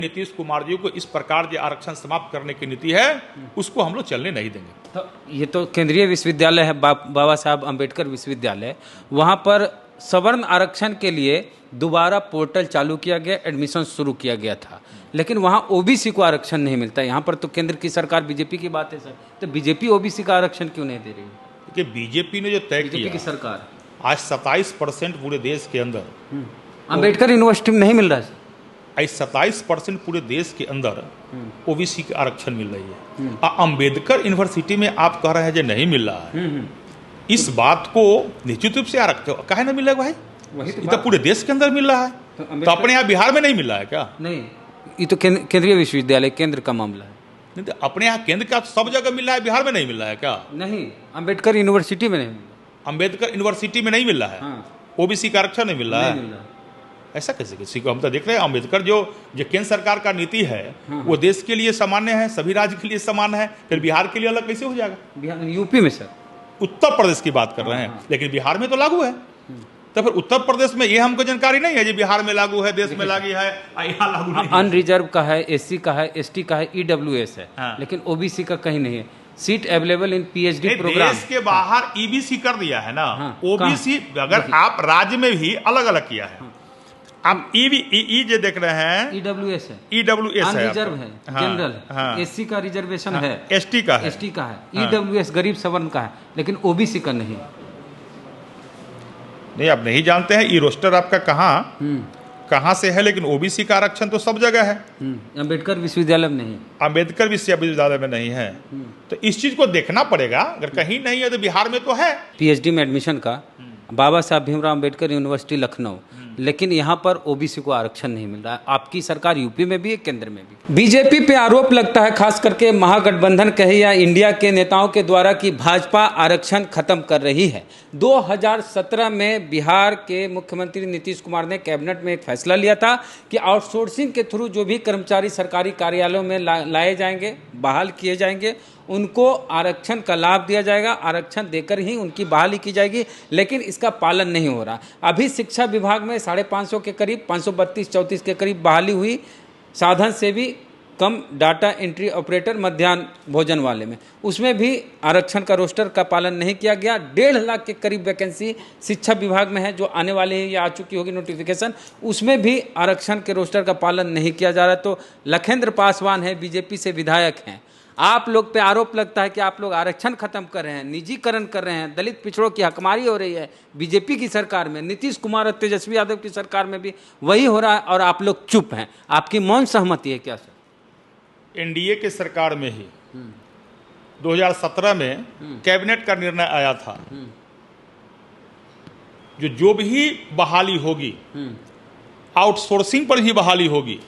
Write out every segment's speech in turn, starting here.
नीतीश कुमार जी को इस प्रकार जो आरक्षण समाप्त करने की नीति है उसको हम लोग चलने नहीं देंगे। तो ये तो केंद्रीय विश्वविद्यालय है, बाबा साहब अम्बेडकर विश्वविद्यालय, वहाँ पर सवर्ण आरक्षण के लिए दोबारा पोर्टल चालू किया गया, एडमिशन शुरू किया गया था, लेकिन वहाँ ओबीसी को आरक्षण नहीं मिलता। यहाँ पर तो केंद्र की सरकार बीजेपी की बात है सर, तो बीजेपी ओबीसी का आरक्षण क्यों नहीं दे रही है? कि बीजेपी ने जो तय किया, बीजेपी की सरकार आज 27% पूरे देश के अंदर अम्बेडकर यूनिवर्सिटी में नहीं मिल रहा है। आज 27% पूरे देश के अंदर ओबीसी का आरक्षण मिल रही है। अम्बेडकर यूनिवर्सिटी में आप कह रहे हैं जो नहीं मिल रहा है, इस बात को निश्चित रूप से आरक्षण काहे ना मिल रहा है भाई? ये तो पूरे देश के अंदर मिल रहा है, तो अपने यहाँ बिहार में नहीं मिल रहा है क्या? नहीं, ये तो केंद्रीय विश्वविद्यालय केंद्र का मामला है। नहीं तो अपने यहाँ केंद्र का सब जगह मिल रहा है, बिहार में नहीं मिल रहा है क्या? नहीं, अम्बेडकर यूनिवर्सिटी में नहीं मिल रहा। अम्बेडकर यूनिवर्सिटी में नहीं मिल रहा है, ओबीसी का आरक्षण नहीं मिल रहा है। ऐसा कैसे किसी को? हम तो देख रहे हैं अम्बेडकर जो केंद्र सरकार का नीति है वो देश के लिए सामान्य है, सभी राज्य के लिए समान है, फिर बिहार के लिए अलग कैसे हो जाएगा? बिहार यूपी में सर, उत्तर प्रदेश की बात कर रहे हैं, लेकिन बिहार में तो लागू है। तो फिर उत्तर प्रदेश में ये हमको जानकारी नहीं है जी बिहार में लागू है, देश में लागू है, यहाँ लागू नहीं है। अनरिजर्व का है, एससी का है, एसटी का है, ईडब्ल्यूएस है, लेकिन ओबीसी का कहीं नहीं है। Seat available in PhD program. देश के बाहर ईबीसी कर दिया है ना, ओबीसी अगर आप राज्य में भी अलग अलग किया है। आप ई जो देख रहे हैं ईडब्ल्यूएस है, ईडब्ल्यूएस है, रिजर्व है, जनरल, एससी का रिजर्वेशन है, एसटी का है, ईडब्ल्यूएस गरीब सवर्ण का है, लेकिन ओबीसी का नहीं। नहीं, आप नहीं जानते हैं ई रोस्टर आपका कहाँ से है, लेकिन ओबीसी का आरक्षण तो सब जगह है। अम्बेडकर विश्वविद्यालय में नहीं, अम्बेडकर विश्वविद्यालय में नहीं है, तो इस चीज को देखना पड़ेगा। अगर कहीं नहीं है तो बिहार में तो है। पीएचडी में एडमिशन का बाबा साहब भीमराव अम्बेडकर यूनिवर्सिटी लखनऊ, लेकिन यहाँ पर ओबीसी को आरक्षण नहीं मिल रहा है। आपकी सरकार यूपी में भी है, केंद्र में भी। बीजेपी पे आरोप लगता है, खास करके महागठबंधन कहे या इंडिया के नेताओं के द्वारा, कि भाजपा आरक्षण खत्म कर रही है। 2017 में बिहार के मुख्यमंत्री नीतीश कुमार ने कैबिनेट में एक फैसला लिया था कि आउटसोर्सिंग के थ्रू जो भी कर्मचारी सरकारी कार्यालयों में लाए जाएंगे, बहाल किए जाएंगे, उनको आरक्षण का लाभ दिया जाएगा, आरक्षण देकर ही उनकी बहाली की जाएगी, लेकिन इसका पालन नहीं हो रहा। अभी शिक्षा विभाग में 550 के करीब, 532-34 के करीब बहाली हुई, साधन से भी कम डाटा एंट्री ऑपरेटर मध्याह्न भोजन वाले में, उसमें भी आरक्षण का रोस्टर का पालन नहीं किया गया। 1.5 लाख के करीब वैकेंसी शिक्षा विभाग में है, जो आने वाले है या आ चुकी होगी नोटिफिकेशन, उसमें भी आरक्षण के रोस्टर का पालन नहीं किया जा रहा। तो लखेंद्र पासवान है, बीजेपी से विधायक हैं, आप लोग पे आरोप लगता है कि आप लोग आरक्षण खत्म कर रहे हैं, निजीकरण कर रहे हैं, दलित पिछड़ों की हकमारी हो रही है। बीजेपी की सरकार में, नीतीश कुमार और तेजस्वी यादव की सरकार में भी वही हो रहा है, और आप लोग चुप हैं। आपकी मौन सहमति है क्या सर? एनडीए के सरकार में ही 2017 में कैबिनेट का निर्णय आया था, जो भी बहाली होगी आउटसोर्सिंग पर ही बहाली होगी,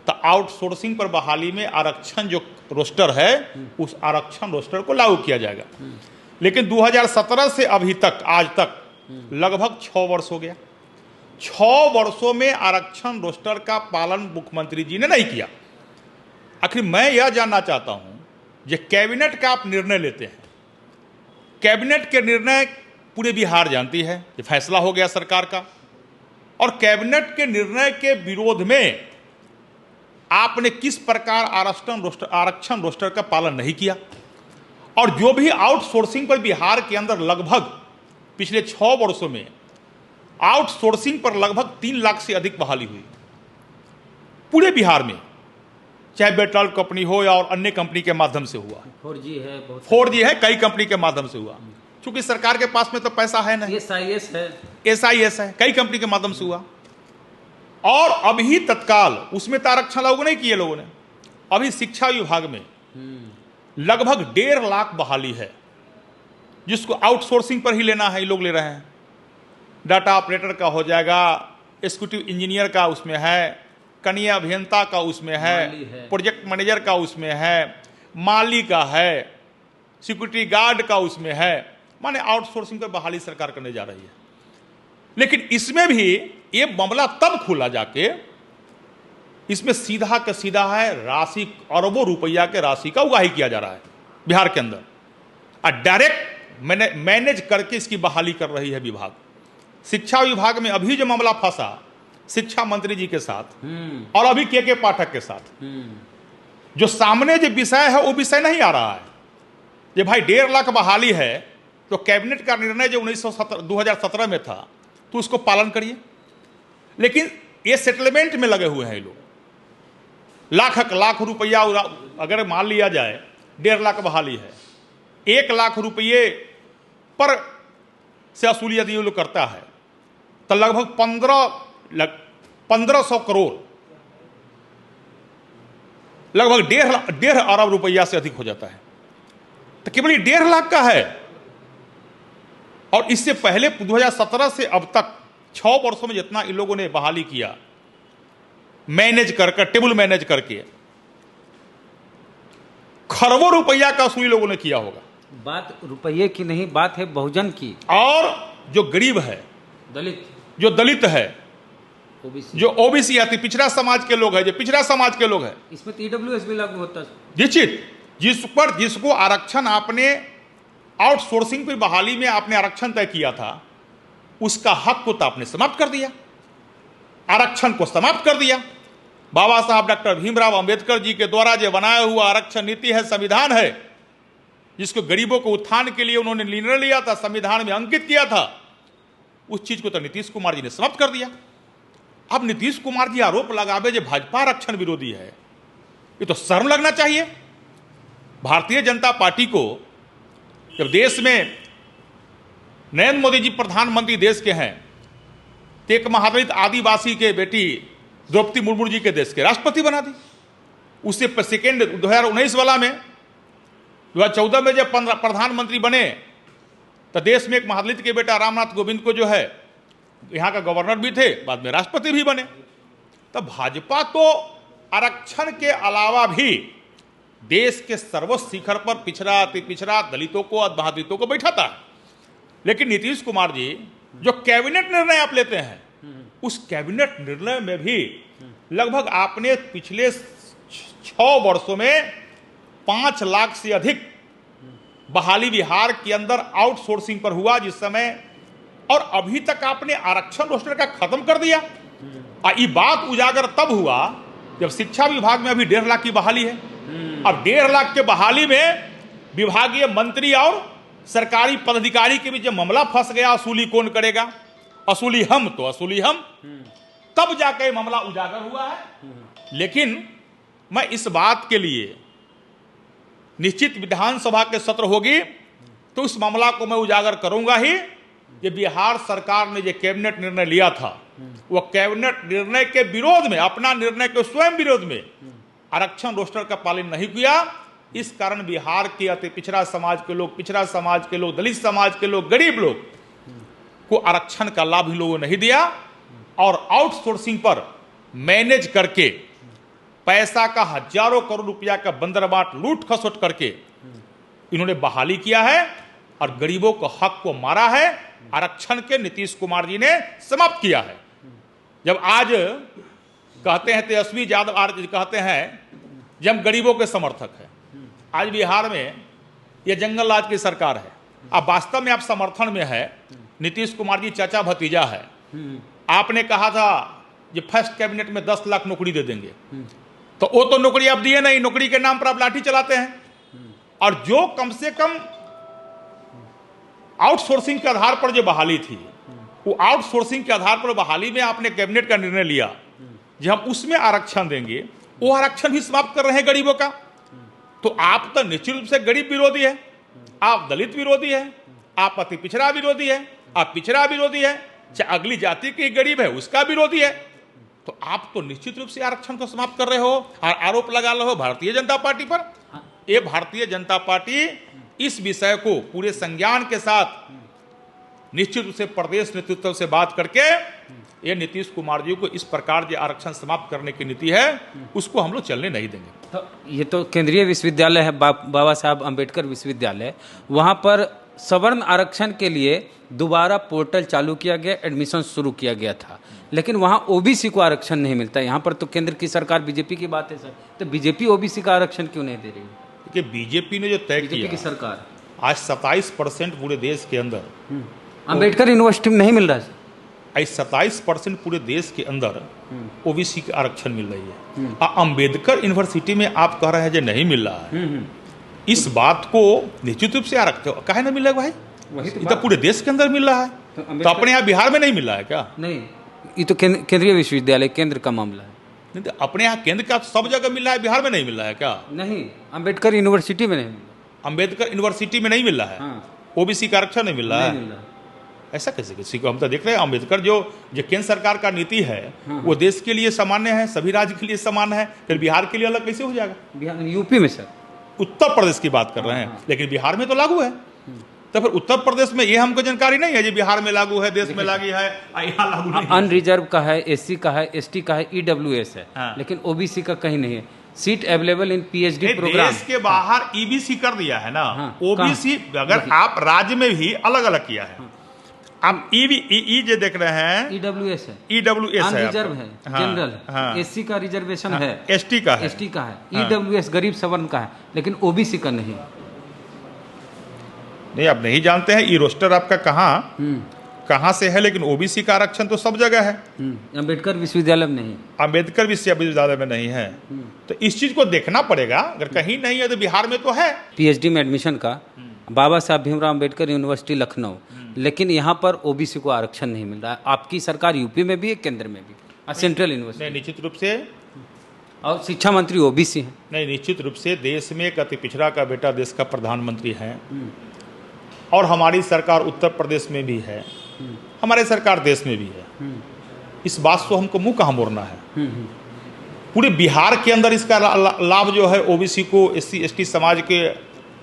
तो आउटसोर्सिंग पर बहाली में आरक्षण जो रोस्टर है उस आरक्षण रोस्टर को लागू किया जाएगा। लेकिन 2017 से अभी तक, आज तक लगभग 6 वर्ष हो गया। 6 वर्षों में आरक्षण रोस्टर का पालन मुख्यमंत्री जी ने नहीं किया। आखिर मैं यह जानना चाहता हूं, जो कैबिनेट का आप निर्णय लेते हैं, कैबिनेट के निर्णय पूरे बिहार जानती है, ये फैसला हो गया सरकार का, और कैबिनेट के निर्णय के विरोध में आपने किस प्रकार आरक्षण रोस्टर का पालन नहीं किया। और जो भी आउटसोर्सिंग पर बिहार के अंदर लगभग पिछले 6 वर्षों में आउटसोर्सिंग पर लगभग 3 लाख से अधिक बहाली हुई पूरे बिहार में, चाहे बेटल कंपनी हो या और अन्य कंपनी के माध्यम से हुआ। 4G है, कई कंपनी के माध्यम से हुआ, क्योंकि सरकार के पास में तो पैसा है नहीं। SIS है, कई कंपनी के माध्यम से हुआ। और अभी तत्काल उसमें तो आरक्षण लागू नहीं किए लोगों ने। अभी शिक्षा विभाग में लगभग 1.5 लाख बहाली है, जिसको आउटसोर्सिंग पर ही लेना है, ये लोग ले रहे हैं। डाटा ऑपरेटर का हो जाएगा, एग्जीक्यूटिव इंजीनियर का उसमें है, कनीय अभियंता का उसमें है, प्रोजेक्ट मैनेजर का उसमें है, माली का है, सिक्योरिटी गार्ड का उसमें है। माने आउटसोर्सिंग पर बहाली सरकार करने जा रही है। लेकिन इसमें भी ये मामला तब खुला जाके, इसमें सीधा का सीधा है राशि, अरबों रुपया के राशि का उगाही किया जा रहा है बिहार के अंदर, और डायरेक्ट मैनेज करके इसकी बहाली कर रही है विभाग। शिक्षा विभाग में अभी जो मामला फंसा, शिक्षा मंत्री जी के साथ और अभी के पाठक के साथ, जो सामने जो विषय है वो विषय नहीं आ रहा है। ये भाई 1.5 लाख बहाली है तो कैबिनेट का निर्णय जो 2017 में था तो उसको पालन करिए, लेकिन ये सेटलमेंट में लगे हुए हैं ये लोग। लाख रुपया अगर मान लिया जाए 1.5 लाख बहाली है, 1 लाख रुपये पर से असूली यदि ये लोग करता है तो लगभग 1500 करोड़, लगभग 1.5 अरब रुपया से अधिक हो जाता है। तो केवल ये 1.5 लाख का है, और इससे पहले 2017 से अब तक 6 वर्षों में जितना इन लोगों ने बहाली किया, मैनेज कर टेबल मैनेज करके खरबों रुपया का असूली लोगों ने किया होगा। बात रुपये की नहीं, बात है बहुजन की। और जो गरीब है, जो दलित है, जो ओबीसी अति पिछड़ा समाज के लोग हैं, जो पिछड़ा समाज के लोग हैं, इसमें ईडब्ल्यूएस भी लागू होता है निश्चित। जिसको आरक्षण आपने आउटसोर्सिंग पर बहाली में आपने आरक्षण तय किया था, उसका हक को तो आपने समाप्त कर दिया, आरक्षण को समाप्त कर दिया। बाबा साहब डॉक्टर भीमराव अंबेडकर जी के द्वारा जो बनाया हुआ आरक्षण नीति है, संविधान है, जिसको गरीबों को उत्थान के लिए उन्होंने निर्णय लिया था, संविधान में अंकित किया था, उस चीज को तो नीतीश कुमार जी ने समाप्त कर दिया। अब नीतीश कुमार जी आरोप लगावे जो भाजपा आरक्षण विरोधी है, ये तो शर्म लगना चाहिए। भारतीय जनता पार्टी को जब देश में नरेंद्र मोदी जी प्रधानमंत्री देश के हैं, तो एक महादलित आदिवासी के बेटी द्रौपदी मुर्मू जी के देश के राष्ट्रपति बना दी। उससे सेकेंड 2019 वाला में 2014 में जब प्रधानमंत्री बने तो देश में एक महादलित के बेटा रामनाथ कोविंद को जो है यहाँ का गवर्नर भी थे, बाद में राष्ट्रपति भी बने। तो भाजपा तो आरक्षण के अलावा भी देश के सर्वोच्च शिखर पर पिछड़ा, अति पिछड़ा, दलितों को, महादलितों को बैठाता है। लेकिन नीतीश कुमार जी जो कैबिनेट निर्णय आप लेते हैं, उस कैबिनेट निर्णय में भी लगभग आपने पिछले 6 वर्षों में 5 लाख से अधिक बहाली बिहार के अंदर आउटसोर्सिंग पर हुआ जिस समय, और अभी तक आपने आरक्षण रोस्टर का खत्म कर दिया। ये बात उजागर तब हुआ जब शिक्षा विभाग में अभी 1.5 लाख की बहाली है। अब 1.5 लाख के बहाली में विभागीय मंत्री और सरकारी पदाधिकारी के बीच जब मामला फंस गया, असूली कौन करेगा, असूली हम तो असूली हम, तब जाकर मामला उजागर हुआ है। लेकिन मैं इस बात के लिए निश्चित विधानसभा के सत्र होगी तो इस मामला को मैं उजागर करूंगा ही। ये बिहार सरकार ने जो कैबिनेट निर्णय लिया था, वह कैबिनेट निर्णय के विरोध में, अपना निर्णय के स्वयं विरोध में आरक्षण रोस्टर का पालन नहीं किया। इस कारण बिहार के अति पिछड़ा समाज के लोग, पिछड़ा समाज के लोग, दलित समाज के लोग, गरीब लोग को आरक्षण का लाभ इन लोगों ने नहीं दिया, और आउटसोर्सिंग पर मैनेज करके पैसा का हजारों करोड़ रुपया का बंदरबाट लूट खसोट करके इन्होंने बहाली किया है और गरीबों को हक को मारा है। आरक्षण के नीतीश कुमार जी ने समाप्त किया है। जब आज कहते हैं तेजस्वी यादव आज कहते हैं जब हम गरीबों के समर्थक हैं, आज बिहार में यह जंगल राज की सरकार है। अब वास्तव में आप समर्थन में है, नीतीश कुमार जी चाचा भतीजा है। आपने कहा था ये फर्स्ट कैबिनेट में 10 लाख नौकरी दे देंगे, तो वो तो नौकरी आप दिए नहीं, नौकरी के नाम पर आप लाठी चलाते हैं। और जो कम से कम आउटसोर्सिंग के आधार पर जो बहाली थी, वो आउटसोर्सिंग के आधार पर बहाली में आपने कैबिनेट का निर्णय लिया जो हम उसमें आरक्षण देंगे, वो आरक्षण भी समाप्त कर रहे हैं गरीबों का। तो आप तो निश्चित रूप से गरीब विरोधी है, आप दलित विरोधी है, आप अति पिछड़ा विरोधी है, आप पिछड़ा विरोधी है, चाहे अगली जाति के गरीब है उसका विरोधी है। तो आप तो निश्चित रूप से आरक्षण को समाप्त कर रहे हो और आरोप लगा रहे हो भारतीय जनता पार्टी पर। ये भारतीय जनता पार्टी इस विषय को पूरे संज्ञान के साथ निश्चित रूप से प्रदेश नेतृत्व से बात करके ये नीतीश कुमार जी को इस प्रकार जो आरक्षण समाप्त करने की नीति है उसको हम लोग चलने नहीं देंगे। तो ये तो केंद्रीय विश्वविद्यालय है, बाबा साहब अंबेडकर विश्वविद्यालय, वहाँ पर सवर्ण आरक्षण के लिए दोबारा पोर्टल चालू किया गया, एडमिशन शुरू किया गया था, लेकिन वहाँ ओबीसी को आरक्षण नहीं मिलता। यहाँ पर तो केंद्र की सरकार बीजेपी की बात है सर, तो बीजेपी ओबीसी का आरक्षण क्यों नहीं दे रही है? कि बीजेपी ने जो तय किया की सरकार आज 27% पूरे देश के अंदर अंबेडकर यूनिवर्सिटी में नहीं मिल रहा है। आज 27% पूरे देश के अंदर ओबीसी के आरक्षण मिल रही है। अंबेडकर यूनिवर्सिटी में आप कह रहे हैं जो नहीं मिल रहा है, इस बात को निश्चित रूप से आरक्षण काहे ना मिल रहा है भाई? वही ये तो पूरे देश के अंदर मिल रहा है, तो अपने यहाँ बिहार में नहीं मिल रहा है क्या? नहीं, ये तो केंद्रीय विश्वविद्यालय केंद्र का मामला है। नहीं तो अपने यहाँ केंद्र का सब जगह मिल रहा है, बिहार में नहीं मिल रहा है क्या? नहीं, अंबेडकर यूनिवर्सिटी में नहीं मिला। अंबेडकर यूनिवर्सिटी में नहीं मिल रहा है, हाँ। ओबीसी का आरक्षण नहीं मिल रहा नहीं है। मिल रहा। ऐसा कैसे किसी को? हम तो देख रहे हैं अंबेडकर जो केंद्र सरकार का नीति है वो देश के लिए सामान्य है, सभी राज्य के लिए समान है, फिर बिहार के लिए अलग कैसे हो जाएगा? बिहार यूपी में सर, उत्तर प्रदेश की बात कर रहे हैं, लेकिन बिहार में तो लागू है। तो फिर उत्तर प्रदेश में ये हमको जानकारी नहीं है जो बिहार में लागू है, देश में लागू है, यहाँ लागू नहीं है। अनरिजर्व का है, एससी का है, एसटी का है, ईडब्ल्यूएस है, हाँ। लेकिन ओबीसी का कहीं नहीं है। Seat available in PhD program. देश के बाहर ईबीसी कर दिया है ना, हाँ, ओबीसी अगर आप राज्य में भी अलग अलग किया है। आप ई जो देख रहे हैं ईडब्ल्यूएस है, ईडब्ल्यूएस है, अनरिजर्व है, जनरल है, एससी का रिजर्वेशन है, एसटी का है, एसटी का है, ईडब्ल्यूएस गरीब सवर्ण का है, लेकिन ओबीसी का नहीं। नहीं, आप नहीं जानते हैं ई रोस्टर आपका कहाँ से है, लेकिन ओबीसी का आरक्षण तो सब जगह है। अंबेडकर विश्वविद्यालय में नहीं, अंबेडकर विश्वविद्यालय में नहीं है, तो इस चीज को देखना पड़ेगा। अगर कहीं नहीं है तो बिहार में तो है। पीएचडी में एडमिशन का बाबा साहब भीमराव अंबेडकर यूनिवर्सिटी लखनऊ, लेकिन यहाँ पर ओबीसी को आरक्षण नहीं मिल रहा है। आपकी सरकार यूपी में भी है, केंद्र में भी, सेंट्रल यूनिवर्सिटी। नहीं, निश्चित रूप से, और शिक्षा मंत्री ओबीसी हैं। नहीं, निश्चित रूप से देश में एक अति पिछड़ा का बेटा देश का प्रधानमंत्री है, और हमारी सरकार उत्तर प्रदेश में भी है, हमारी सरकार देश में भी है। इस बात से हमको मुंह कहाँ मोड़ना है? पूरे बिहार के अंदर इसका लाभ जो है ओबीसी को, एससी एसटी समाज के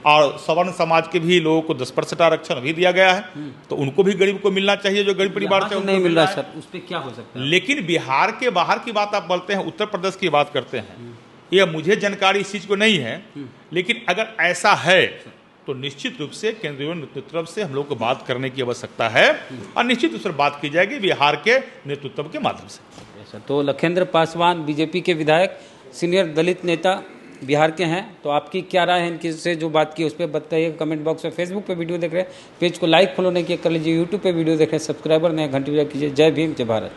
और सवर्ण समाज के भी लोगों को 10% आरक्षण भी दिया गया है, तो उनको भी गरीब को मिलना चाहिए जो गरीब परिवार से नहीं मिल रहा सर, उस पर क्या हो सकता है? लेकिन बिहार के बाहर की बात आप बोलते हैं, उत्तर प्रदेश की बात करते हैं, यह मुझे जानकारी इस चीज को नहीं है, लेकिन अगर ऐसा है तो निश्चित रूप से केंद्रीय नेतृत्व से हम लोग को बात करने की आवश्यकता है, और निश्चित रूप से बात की जाएगी बिहार के नेतृत्व के माध्यम से। तो लखेंद्र पासवान बीजेपी के विधायक, सीनियर दलित नेता बिहार के हैं, तो आपकी क्या राय है इनकी से जो बात की उस पर बताइए कमेंट बॉक्स में। फेसबुक पे वीडियो देख रहे हैं, पेज को लाइक फॉलो नहीं किया कर लीजिए, यूट्यूब पे वीडियो देख रहे हैं, सब्सक्राइबर नए घंटी बजा कीजिए। जय भीम, जय भारत।